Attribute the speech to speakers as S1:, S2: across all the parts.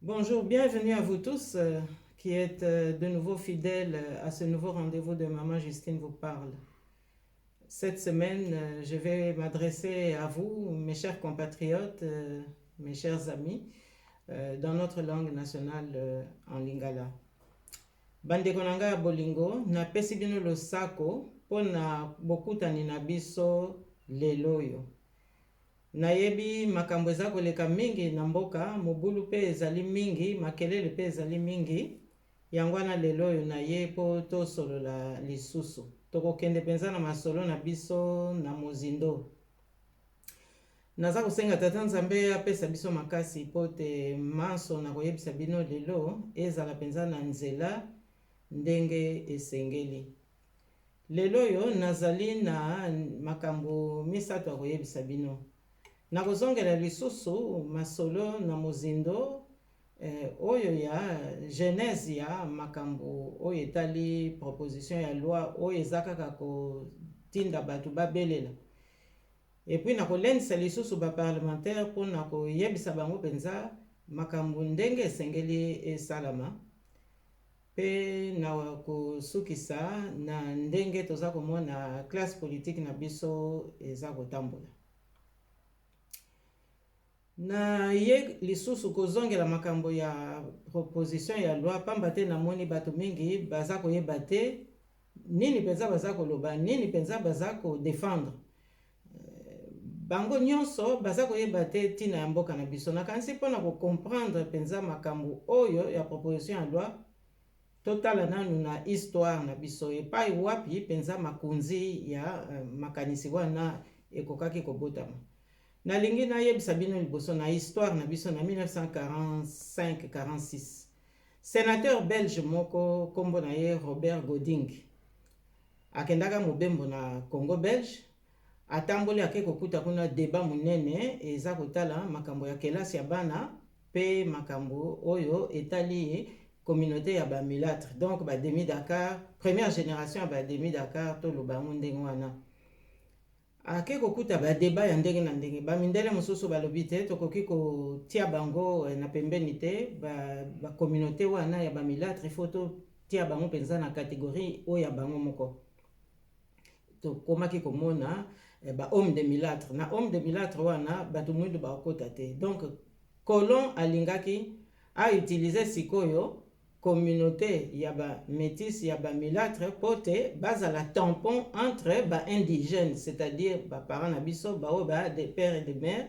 S1: Bonjour, bienvenue à vous tous qui êtes de nouveau fidèles à ce nouveau rendez-vous de Maman Justine vous parle. Cette semaine, je vais m'adresser à vous, mes chers compatriotes, mes chers amis, dans notre langue nationale en lingala. Bandeko na ngai ya bolingo, napesi bino losako mpo na bokutani na biso lelo oyo. Nayebi makambo eza koleka mingi na mboka, mobulu pe ezali mingi, makelele pe ezali mingi. Yango wana lelo oyo naye mpo tosolola lisusu. Tokokende penza na masolo na biso na mozindo. Naza kosenga tata Nzambe apesa biso makasi mpo te manso na koyebisa bino lelo ezala penza na nzela ndenge esengeli. Lelo oyo nazali na makambo misato ya koyebisa bino. Nakozongela lisusu masolo na mozindo oyo ya genèse ya makambo oyo etali proposition ya loi oyo eza kaka kotinda bato babelela. Epuis nakolendisa lisusu baparlementaire mpona koyebisa bango mpenza makambo ndenge esengeli esalama mpe na kosukisa na ndenge toza komona classe politique na biso eza kotambola. Na ye lisusu kozongela makambo ya proposition ya loi pamba te namoni bato mingi baza koyeba te nini penza baza koloba, nini penza baza kodefendre. Bango nyonso baza koyeba te tina ya mboka na biso. Nakanisi mpona kokomprendre penza makambo oyo ya proposition ya loi totala nanu na histoire na biso epai wapi penza makunzi ya makanisi wana ekokaki kobotama. Nalingi nayebisa bino liboso na histoire na biso na 1945-46. Sénateur belge moko kombo na ye Robert Goding akendaka mobembo na Congo belge, atamboli ake kokuta kuna débat munene eza kotala makambo ya kelasi ya bana pe makambo oyo etali communauté ya bamilâtre, donc ba demi Dakar, première génération ya ba demi Dakar to lobango ndenge wana. Ake kokuta ba débat ya ndenge na ndenge, ba mindele mosusu balobi te tokoki kotia bango na pembeni te, ba communauté wana ya bamilâtre faut tia bango penza na catégorie oyo ya bango moko. Tokomaki komona ba homme de milâtre, na homme de milâtre wana bato mwindu bakota te. Donc colon alingaki a utiliser sikoyo communauté ya ba métis ya ba milâtre pote bazala tampon entre ba indigènes, c'est-à-dire ba parents na biso ba ba des pères et des mères,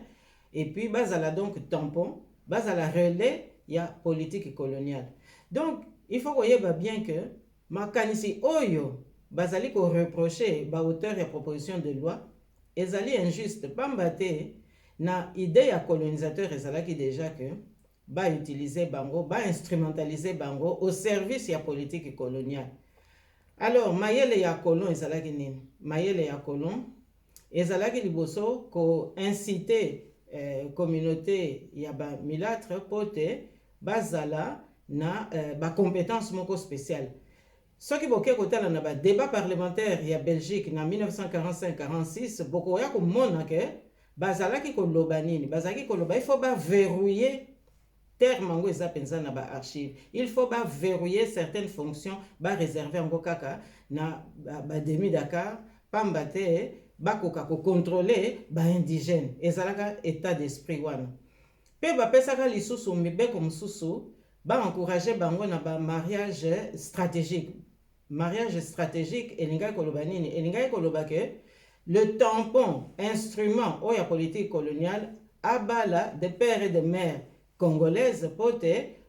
S1: et puis bazala donc tampon, bazala relais ya politique coloniale. Donc il faut koyeba bien que makanisi oyo bazali ko reprocher ba auteur ya proposition de loi ezali injuste pamba te na idée ya colonisateur ezalaki déjà que ba utiliser bango, ba instrumentaliser bango au service ya politique coloniale. Alors mayele ya colon ezalaki nini? Mayele ya colon ezalaki liboso ko inciter communauté ya ba milâtre pote bazala na ba compétence moko spéciale. Soki boke kotala na ba débat parlementaire ya Belgique na 1945-46 boko ya komona ke bazalaki koloba nini? Bazalaki koloba il faut ba verrouiller terme yango eza penza na ba archive. Il faut ba verrouiller certaines fonctions, ba réserver yango kaka na ba demi Dakar pamba te bakoka ko contrôler ba indigène. Ezalaka état d'esprit wana. Pe ba pesaka lisusu mibeko mususu ba encourager bango na ba mariage stratégique. Mariage stratégique elingai koloba nini? Elingai koloba ke le tampon instrument oya politique coloniale abala de pères et de mères congolaise pote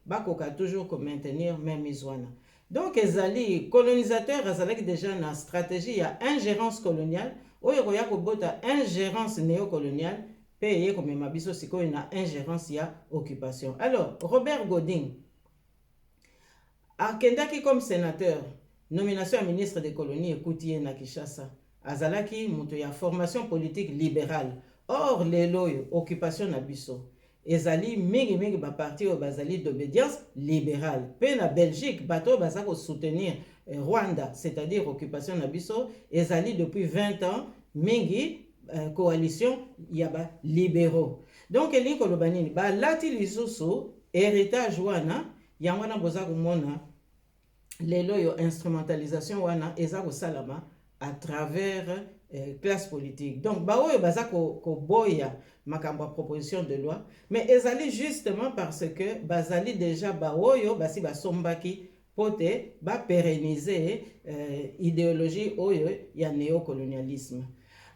S1: bakoka toujours ko maintenir même izwana. Donc ezali colonisateur azalaki déjà na stratégie ya ingérence coloniale oyo koya kobota ingérence néocoloniale pe ye komema biso sikoyo na ingérence ya occupation. Alors Robert Goding akendaki comme sénateur, nomination à ministre des colonies ekuti na Kinshasa, azalaki muto ya formation politique libérale. Or lelo occupation na biso ezali mingi ba parti o bazali d'obédience libérale. Pe na Belgique bato baza ko soutenir Rwanda, c'est-à-dire occupation na biso ezali depuis 20 ans mingi coalition ya ba libéraux. Donc elingi koloba nini? Balati lisusu héritage wana yango wana boza komona lelo yo instrumentalisation wana eza kosalama à travers classe politique. Donc baoyo baza ko boya makambo proposition de loi, mais ezali justement parce que bazali déjà baoyo basi basombaki pote ba pérenniser idéologie oyo ya néocolonialisme.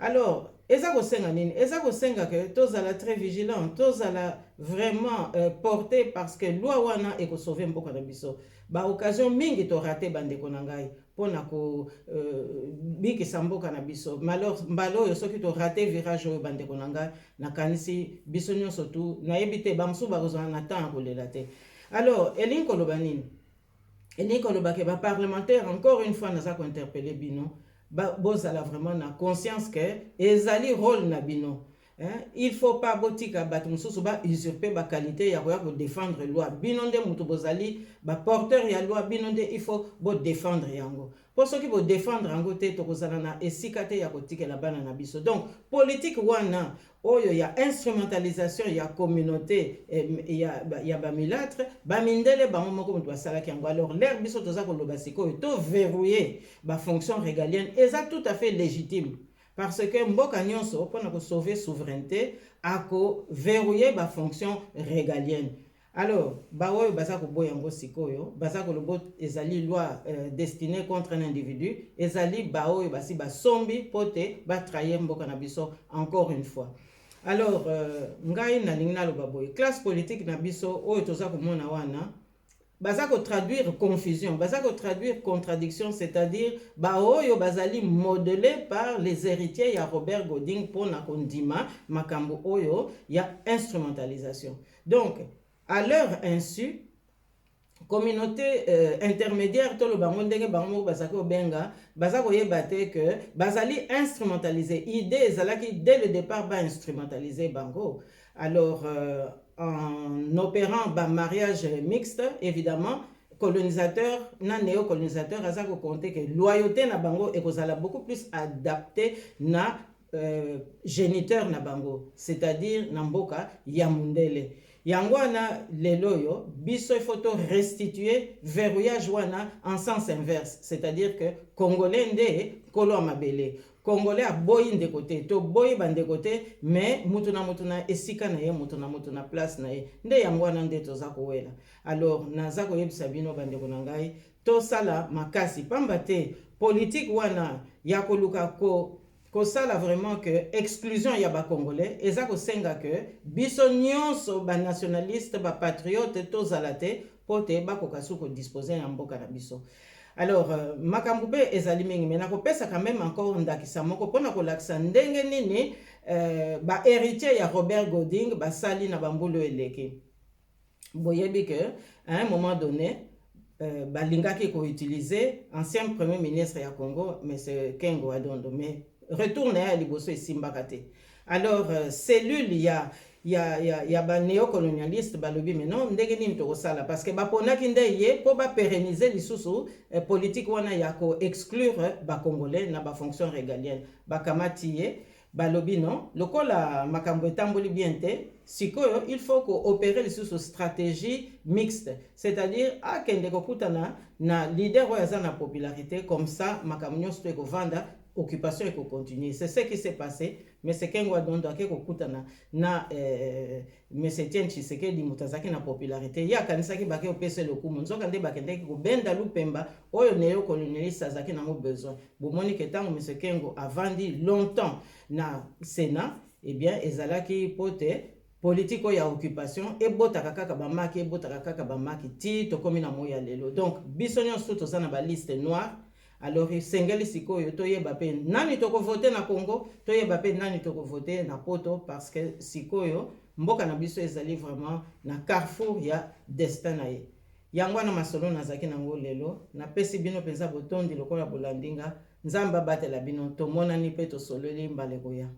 S1: Alors eza kosenga nini? Eza kosenga que tozala très vigilant, tozala vraiment porté parce que loi wana eko sauver mboka na biso. Ba occasion mingi to raté bandeko na ngai pona ko bikisa mboka na biso. Malheur mbalo yo soki to raté virage oyo bandeko na ngai na kanisi biso nyonso tu nayebi te bamsu bakozana na temps kolela te. Alors elingi koloba nini? Elingi koloba ke ba parlementaire encore une fois naza ko interpeller bino bozala vraiment na conscience que ezali rôle na bino. Il faut pas botika bato mususu ba usurper ba qualité ya ko défendre loi. Bino nde mutu bozali ba porteur ya loi, bino nde il faut bo défendre yango. Pour ceux qui bo défendre yango te to kozala na esika te ya kotika la bana na biso. Donc politique wana oyo ya instrumentalisation ya communauté ya ba milâtre ba mindele ba moko mutu asala ki yango. Alors l'air biso toza ko loba siko to verrouiller ba fonction régalienne eza tout à fait légitime. Parce que mboka nyonso pona ko sauver souveraineté ako verrouiller ba fonction régalienne. Alors baoyo baza ko boyango sikoyo baza ko lobo ezali loi destinée contre un individu, ezali baoyo basi ba sombi pote ba trahir mboka na biso encore une fois. Alors ngai na lingna lo baboy classe politique na biso oyo toza ko mona wana baza ko traduire confusion, baza ko traduire contradiction, c'est-à-dire baoyo bazali modelé par les héritiers ya Robert Goding pona kondima makambo oyo ya instrumentalisation. Donc à leur insu communauté intermédiaire to lo bango ndenge bango bazaki obenga bazako yebate que bazali instrumentaliser idée ezalaki dès le départ ba instrumentaliser bango. Alors en opérant un mariage mixte, évidemment, colonisateur, na néocolonisateur, à ça qu'on compte que loyauté na bango et qu'on a beaucoup plus adapté na géniteur na bango, c'est-à-dire namboka yamundele. Yangwana leloyo, biso il faut restituer verrouillage wana en sens inverse, c'est-à-dire que Congolais nde kolo amabele. Congolais a boyi de côté, to boyi bande côté, mais mutuna esika na ye, mutuna place na ye. Nde yangwana nde toza kowela. Alors naza koyebisa bino bande konangai, to sala makasi pambate politique wana ya koluka ko sala vraiment que exclusion ya ba congolais eza ko senga que biso nyonso ba nationaliste ba patriote to zalate pote ba kokasu ko disposer na mboka na biso. Alors makambo pe ezali mingi mais nakopesa quand même encore ndakisa moko pona kolakisa ndenge nini ba héritier ya Robert Goding basali na bambulu eleki. Boyebi que à un moment donné balingaki ko utiliser ancien premier ministre ya Congo mais c'est Kengo Adondo mais retourne à liboso esimbakate. Alors cellule ya ba néocolonialiste balobi mais non ndenge nini to sala parce que ba ponaki ndeye po ba pérenniser lisusu politique wana ya ko exclure ba congolais na ba fonction régalienne ba kamatiye balobi non lokola makambo etamboli bien te sikoyo il faut ko opérer lisusu stratégie mixte, c'est-à-dire akende ko kutana na leader wa za na popularité comme ça makambo nyonso to ko vanda occupation et continuer. C'est ce qui s'est passé, mais c'est qu'un Guadondo a kutana na mais c'est tiens Tshisekedi mutazaki na popularité. Ya kanisa ki bake opese le coup munzo kande bakende ko benda lupemba oyo neo colonialiste azaki na mo besoin. Bomoni ke tango mais c'est qu'un a vendu longtemps na Sénat, eh bien ezalaki pote politique ya occupation et botaka kaka bamaki botaka kaka bamaki ti to komi na moya lelo. Donc biso nyonso toza na ba liste noire. Alors sengeli sikoyo toyeba pe nani toko voter na Congo, toyeba pe nani toko voter na poto parce que sikoyo mboka na biso ezali vraiment na carrefour ya destin na ye. Yango na masolo nazaki nango lelo na pesi bino penza botondi lokola bolandinga nzamba batela bino to monani pe to soleli mbale koya.